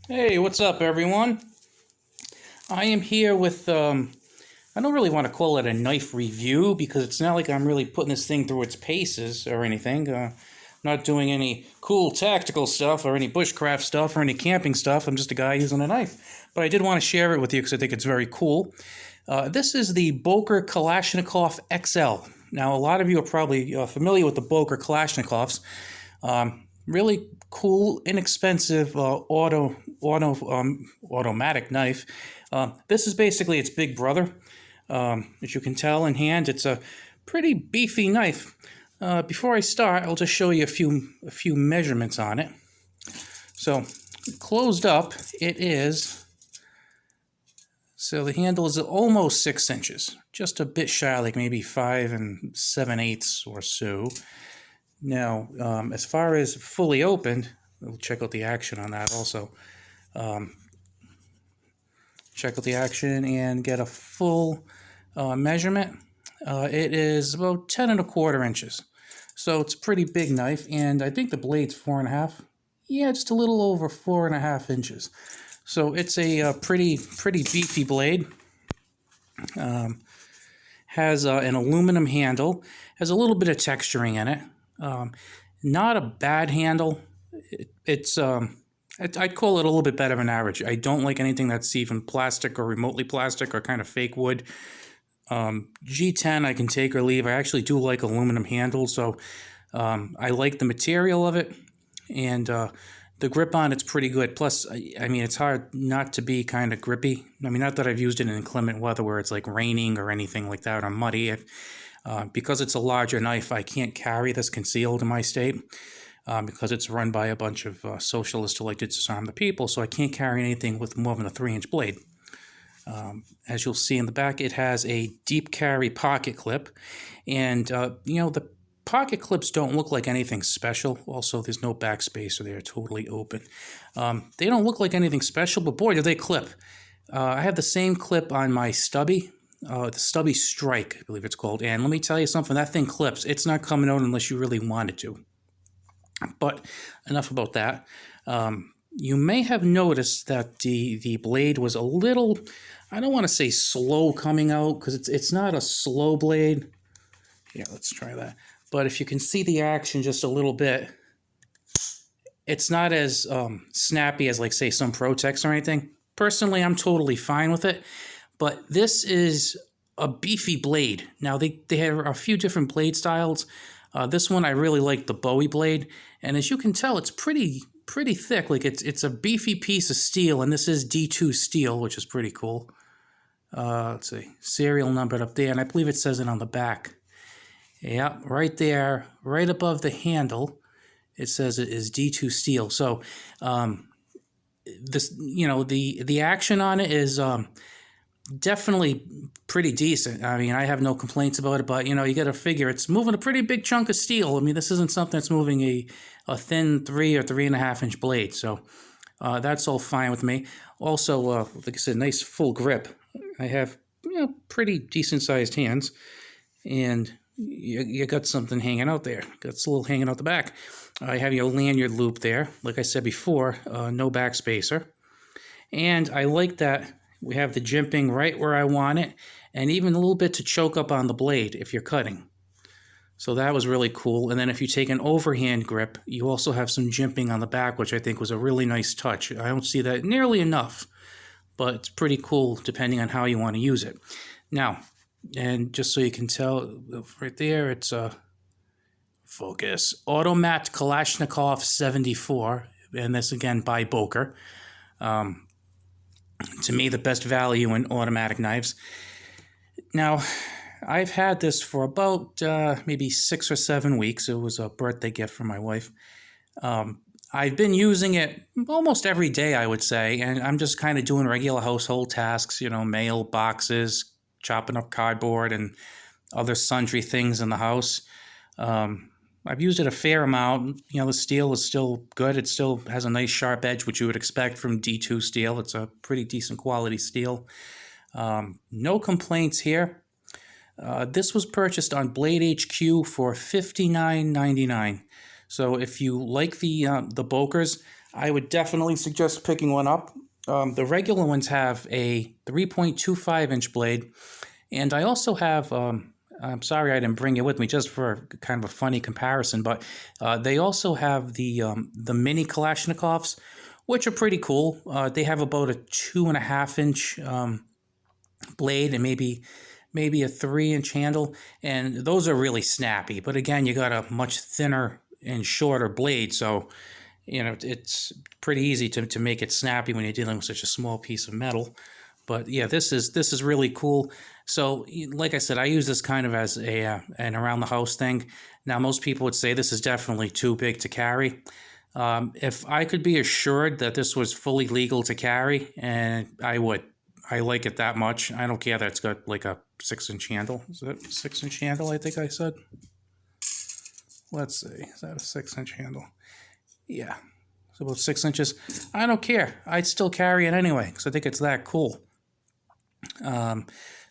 Hey, what's up, everyone? I am here with, I don't really want to call it a knife review because it's not like I'm really putting this thing through its paces or anything. Not doing any cool tactical stuff or any bushcraft stuff or any camping stuff. I'm just a guy using a knife. But I did want to share it with you because I think it's very cool. This is the Boker Kalashnikov XL. Now, a lot of you are probably familiar with the Boker Kalashnikovs. Really cool, inexpensive automatic knife. This is basically its big brother. As you can tell in hand, it's a pretty beefy knife. Before I start, I'll just show you a few measurements on it. So, closed up, it is. So the handle is almost 6 inches, just a bit shy, like maybe 5 7/8 or so. Now, as far as fully opened, we'll check out the action on that also. Check out the action and get a full measurement. It is about 10 1/4 inches. So it's a pretty big knife, and I think the blade's 4.5. Yeah, just a little over 4.5 inches. So it's a pretty beefy blade. Has an aluminum handle. Has a little bit of texturing in it. Not a bad handle. I'd call it a little bit better than average. I don't like anything that's even plastic or remotely plastic or kind of fake wood. G10 I can take or leave. I actually do like aluminum handles, so I like the material of it, and the grip on it's pretty good. Plus, I mean, it's hard not to be kind of grippy. I mean, not that I've used it in inclement weather where it's like raining or anything like that or muddy. Because it's a larger knife, I can't carry this concealed in my state because it's run by a bunch of socialists who like to disarm the people, so I can't carry anything with more than a 3-inch blade. As you'll see in the back, it has a deep carry pocket clip, and the pocket clips don't look like anything special. Also, there's no backspacer; they're totally open. They don't look like anything special, but boy, do they clip! I have the same clip on my stubby. The Stubby Strike, I believe it's called. And let me tell you something, that thing clips. It's not coming out unless you really want it to. But enough about that. You may have noticed that the blade was a little, I don't want to say slow coming out, because it's not a slow blade. Yeah, let's try that. But if you can see the action just a little bit, it's not as snappy as, like, say, some Protex or anything. Personally, I'm totally fine with it. But this is a beefy blade. Now, they have a few different blade styles. This one, I really like the Bowie blade. And as you can tell, it's pretty thick. Like, it's a beefy piece of steel, and this is D2 steel, which is pretty cool. Let's see, serial numbered up there, and I believe it says it on the back. Yeah, right there, right above the handle, it says it is D2 steel. So, this, the action on it is definitely pretty decent. I mean, I have no complaints about it, but, you got to figure it's moving a pretty big chunk of steel. I mean, this isn't something that's moving a thin 3 or 3.5 inch blade. So that's all fine with me. Also, like I said, nice full grip. I have, pretty decent sized hands, and you got something hanging out there. Got a little hanging out the back. I have your lanyard loop there. Like I said before, no backspacer. And I like that we have the jimping right where I want it, and even a little bit to choke up on the blade if you're cutting. So that was really cool. And then if you take an overhand grip, you also have some jimping on the back, which I think was a really nice touch. I don't see that nearly enough, but it's pretty cool depending on how you want to use it. Now, and just so you can tell, right there, it's a focus. Automat Kalashnikov 74, and this again by Boker. To me, the best value in automatic knives. Now, I've had this for about maybe 6 or 7 weeks. It was a birthday gift from my wife. I've been using it almost every day, I would say, and I'm just kind of doing regular household tasks, mail, boxes, chopping up cardboard, and other sundry things in the house. I've used it a fair amount. The steel is still good. It still has a nice sharp edge, which you would expect from D2 steel. It's a pretty decent quality steel. No complaints here. This was purchased on Blade HQ for $59.99. So if you like the Bokers, I would definitely suggest picking one up. The regular ones have a 3.25-inch blade, and I also have, I'm sorry I didn't bring it with me just for kind of a funny comparison, but they also have the mini Kalashnikovs, which are pretty cool. They have about a 2.5-inch blade and maybe a 3-inch handle, and those are really snappy. But again, you got a much thinner and shorter blade, so it's pretty easy to make it snappy when you're dealing with such a small piece of metal. But yeah, this is really cool. So like I said, I use this kind of as an around the house thing. Now most people would say this is definitely too big to carry. If I could be assured that this was fully legal to carry, and I would. I like it that much. I don't care that it's got like a 6-inch handle. Is that a 6-inch handle, I think I said? Let's see. Is that a 6-inch handle? Yeah. It's about 6 inches. I don't care. I'd still carry it anyway because I think it's that cool.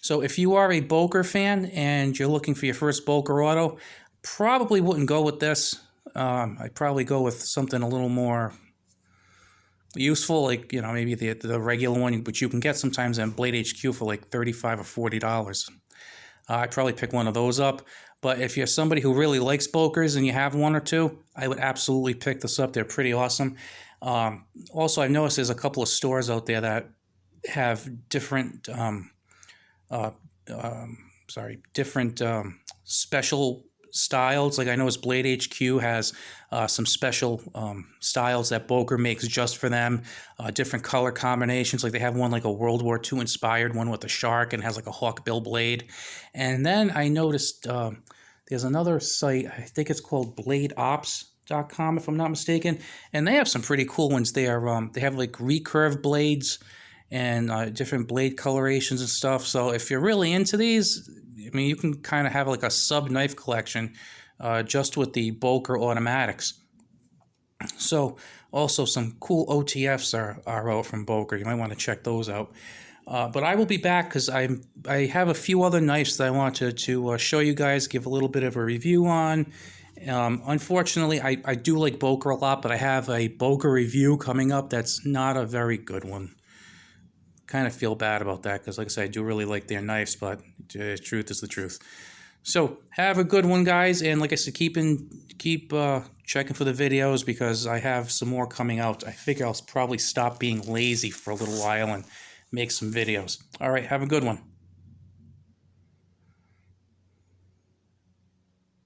So if you are a Boker fan and you're looking for your first Boker auto, probably wouldn't go with this. I'd probably go with something a little more useful, like maybe the regular one, which you can get sometimes on Blade HQ for like $35 or $40. I'd probably pick one of those up. But if you're somebody who really likes Bokers and you have one or two, I would absolutely pick this up. They're pretty awesome. Also, I've noticed there's a couple of stores out there that have different special styles. Like I know Blade HQ has some special styles that Boker makes just for them. Different color combinations. Like they have one like a World War II inspired one with a shark and has like a hawkbill blade. And then I noticed there's another site, I think it's called bladeops.com if I'm not mistaken, and they have some pretty cool ones there. They have like recurve blades and different blade colorations and stuff. So if you're really into these, I mean, you can kind of have like a sub-knife collection just with the Boker automatics. So also some cool OTFs are out from Boker. You might want to check those out. But I will be back because I have a few other knives that I wanted to show you guys, give a little bit of a review on. Unfortunately, I do like Boker a lot, but I have a Boker review coming up that's not a very good one. Kind of feel bad about that because, like I said, I do really like their knives, but the truth is the truth. So have a good one, guys, and like I said, keep checking for the videos because I have some more coming out. I figure I'll probably stop being lazy for a little while and make some videos. All right, have a good one.